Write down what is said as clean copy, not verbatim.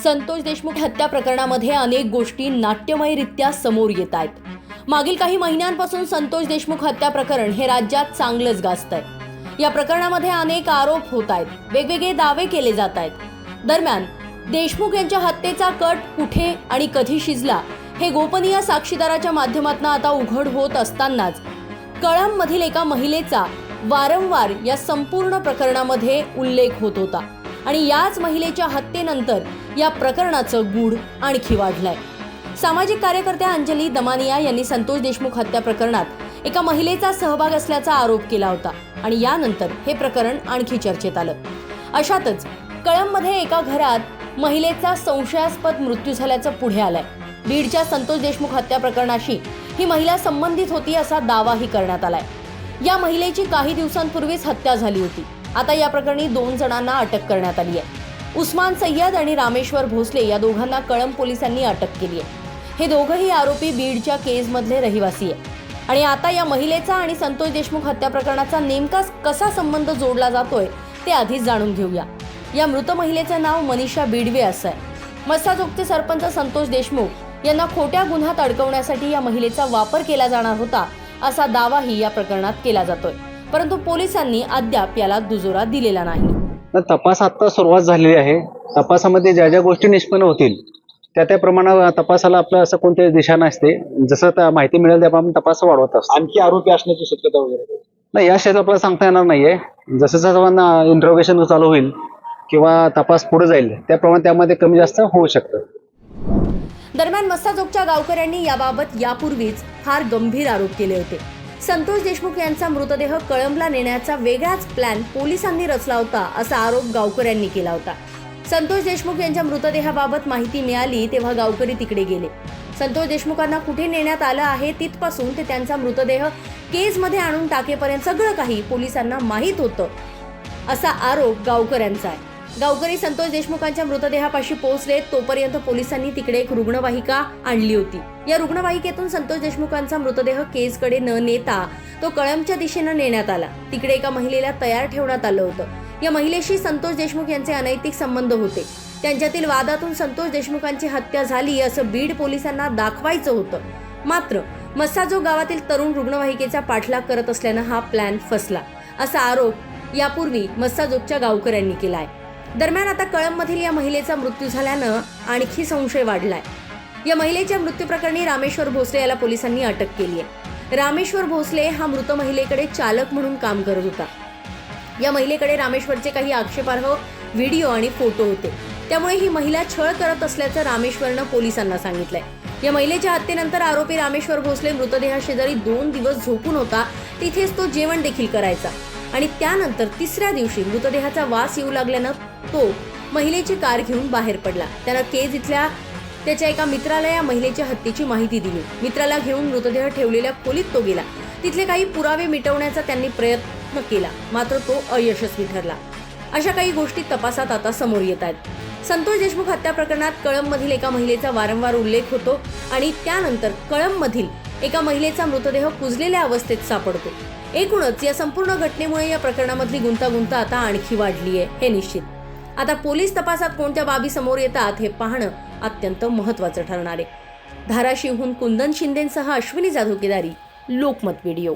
संतोष देशमुख हत्या प्रकरणामध्ये अनेक गोष्टी नाट्यमयरित्या समोर येत आहेत। मागील काही महिन्यांपासून संतोष देशमुख हत्या प्रकरण हे राज्यात चांगलंच गाजतंय। या प्रकरणामध्ये अनेक आरोप होत आहेत, वेगवेगळे दावे केले जात आहेत। दरम्यान देशमुख यांच्या हत्येचा कट कुठे आणि कधी शिजला हे गोपनीय साक्षीदाराच्या माध्यमातून आता उघड होत असतानाच कळंबमधील एका महिलेचा वारंवार या संपूर्ण प्रकरणामध्ये उल्लेख होत होता आणि याच महिलेच्या हत्येनंतर या प्रकरणाचं गूढ आणखी वाढलंय। सामाजिक कार्यकर्त्या अंजली दमानिया यांनी संतोष देशमुख हत्या प्रकरणात एका महिलेचा सहभाग असल्याचा आरोप केला होता आणि यानंतर हे प्रकरण आणखी चर्चेत आलं। अशातच कळंबमध्ये एका घरात महिलेचा संशयास्पद मृत्यू झाल्याचं पुढे आलंय। बीडच्या संतोष देशमुख हत्या प्रकरणाशी ही महिला संबंधित होती असा दावाही करण्यात आलाय। या महिलेची काही दिवसांपूर्वीच हत्या झाली होती। आता या प्रकरणी 2 जणांना अटक करण्यात आली आहे। उस्मान सय्यद आणि रामेश्वर भोसले या दोघांना कळंब पोलिसांनी अटक केली आहे। हे दोघंही आरोपी बीडच्या केजमधले रहिवासी आहे आणि आता या महिलेचा आणि संतोष देशमुख हत्या प्रकरणाचा नेमका कसा संबंध जोडला जातोय ते आधीच जाणून घेऊया। या मृत महिलेचं नाव मनीषा बिडवे असं आहे। मस्साजोगचे सरपंच संतोष देशमुख यांना खोट्या गुन्ह्यात अडकवण्यासाठी या महिलेचा वापर केला जाणार होता असा दावाही या प्रकरणात केला जातोय, परंतु पोलिसांनी अद्याप याला दुजोरा दिलेला नाही। तपास आता सुरुवात झालेली आहे। तपासामध्ये ज्या ज्या गोष्टी निष्पन्न होतील त्या प्रमाणात तपासाला आपलं असं कोणत्याही दिशा नसते। जसं माहिती मिळेल त्याप्रमाणे तपास वाढवत असतो। आणखी आरोपी असण्याची शक्यता वगैरे नाही, या क्षेत्रात आपल्याला सांगता येणार नाहीये। जसं इंट्रोगेशन चालू होईल किंवा तपास पुढे जाईल त्याप्रमाणे त्यामध्ये कमी जास्त होऊ शकतं। दरम्यान मस्साजोगच्या गावकऱ्यांनी याबाबत यापूर्वीच फार गंभीर आरोप केले होते। संतोष देशमुख यांचा मृतदेह कळंबला नेण्याचा वेगळाच प्लॅन पोलिसांनी रचला होता असा आरोप गावकऱ्यांनी केला होता। संतोष देशमुख यांच्या मृतदेहाबाबत माहिती मिळाली तेव्हा गावकरी तिकडे गेले। संतोष देशमुखांना कुठे नेण्यात आलं आहे तिथपासून ते त्यांचा मृतदेह केजमध्ये आणून टाकेपर्यंत सगळं काही पोलिसांना माहीत होतं असा आरोप गावकऱ्यांचा आहे। गावकरी संतोष देशमुखांच्या मृतदेहापाशी पोहोचले तोपर्यंत पोलिसांनी तिकडे एक रुग्णवाहिका आणली होती। या रुग्णवाहिकेतून संतोष देशमुखांचा मृतदेह केजकडे न नेता तो कळंबच्या दिशेनं नेण्यात आला। तिकडे एका महिलेला तयार ठेवण्यात आलं होतं। या महिलेशी संतोष देशमुख यांचे अनैतिक संबंध होते। त्यांच्यातील वादातून संतोष देशमुखांची हत्या झाली असं बीड पोलिसांना दाखवायचं होतं। मात्र मस्साजोग गावातील तरुण रुग्णवाहिकेचा पाठलाग करत असल्यानं हा प्लॅन फसला असा आरोप यापूर्वी मस्साजोगच्या गावकऱ्यांनी केलाय। दरम्यान आता कळंबमधील या महिलेचा मृत्यू झाल्यानं आणखी संशय वाढलाय। या महिलेच्या मृत्यू प्रकरणी रामेश्वर भोसले याला पोलिसांनी अटक केली आहे। रामेश्वर भोसले हा मृत महिलेकडे चालक म्हणून काम करत होता। या महिलेकडे रामेश्वरचे काही आक्षेपार्ह व्हिडिओ आणि फोटो होते, त्यामुळे ही महिला छळ करत असल्याचं रामेश्वरनं पोलिसांना सांगितलंय। या महिलेच्या हत्येनंतर आरोपी रामेश्वर भोसले मृतदेहाशेजारी 2 दिवस झोपून होता। तिथेच तो जेवण देखील करायचा आणि त्यानंतर 3ऱ्या दिवशी मृतदेहाचा वास येऊ लागल्यानं तो महिलेची कार घेऊन बाहेर पडला। त्यानं केज इथल्या त्याच्या एका मित्राला या महिलेच्या हत्येची माहिती दिली। मित्राला घेऊन मृतदेह ठेवलेल्या खोलीत तो गेला। तिथले काही पुरावे मिटवण्याचा त्यांनी प्रयत्न केला, मात्र तो अयशस्वी ठरला। अशा काही गोष्टी तपासात आता समोर येत आहेत। संतोष देशमुख हत्या प्रकरणात कळंबमधील एका महिलेचा वारंवार उल्लेख होतो आणि त्यानंतर कळंबमधील एका महिलेचा मृतदेह कुजलेल्या अवस्थेत सापडतो। एकूणच या संपूर्ण घटनेमुळे या प्रकरणामधली गुंतागुंत आता आणखी वाढली आहे हे निश्चित। आता पोलीस तपासात कोणत्या बाबी समोर येतात हे पाहणं अत्यंत महत्त्वाचं ठरणार आहे। धाराशिवहून कुंदन शिंदेंसह अश्विनी जाधव केदारी, लोकमत व्हिडिओ।